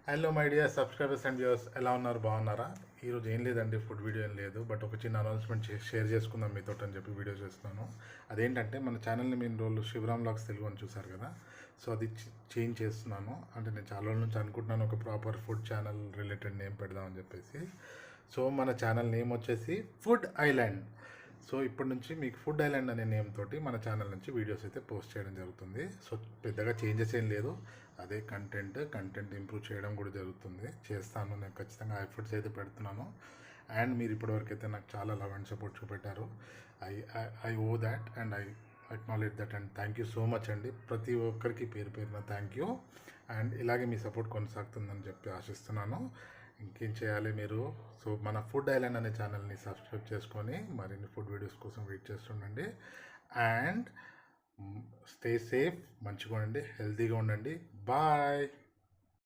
Hello my dear subscribers and viewers, ఎలా ఉన్నారు? బాగున్నారా? ఈరోజు ఏం లేదండి, ఫుడ్ వీడియో ఏం లేదు, బట్ ఒక చిన్న అనౌన్స్మెంట్ షేర్ చేసుకుందాం మీతో అని చెప్పి వీడియో చేస్తున్నాను. అదేంటంటే మన ఛానల్ని మీరు రోజు శివరామ్ వ్లాగ్స్ తెలుగు అని చూసారు కదా, సో అది చేంజ్ చేస్తున్నాను. అంటే నేను చాలా రోజుల నుంచి అనుకుంటున్నాను ఒక proper food channel related name పెడదామని చెప్పేసి. సో మన ఛానల్ నేమ్ వచ్చేసి ఫుడ్ ఐలాండ్. సో ఇప్పటి నుంచి మీకు ఫుడ్ ఐలాండ్ అనే నేమ్ తోటి మన ఛానల్ నుంచి వీడియోస్ అయితే పోస్ట్ చేయడం జరుగుతుంది. సో పెద్దగా చేంజెస్ ఏం లేదు, అదే కంటెంట్ ఇంప్రూవ్ చేయడం కూడా జరుగుతుంది. చేస్తాను, నేను ఖచ్చితంగా ఎఫర్ట్స్ అయితే పెడుతున్నాను. అండ్ మీరు ఇప్పటివరకు అయితే నాకు చాలా లవ్ అండ్ సపోర్ట్ చూపెట్టారు. I I owe that and I acknowledge that and thank you so much అండి. ప్రతి ఒక్కరికి పేరు పేరున థ్యాంక్ యూ. అండ్ ఇలాగే మీ సపోర్ట్ కొనసాగుతుందని చెప్పి ఆశిస్తున్నాను. ఇంకేం చేయాలి మీరు? సో మన ఫుడ్ ఐలాండ్ అనే ఛానల్ని సబ్స్క్రైబ్ చేసుకొని మరిన్ని ఫుడ్ వీడియోస్ కోసం వెయిట్ చేస్తుండండి. అండ్ స్టే సేఫ్, మంచిగా ఉండండి, హెల్తీగా ఉండండి. బాయ్.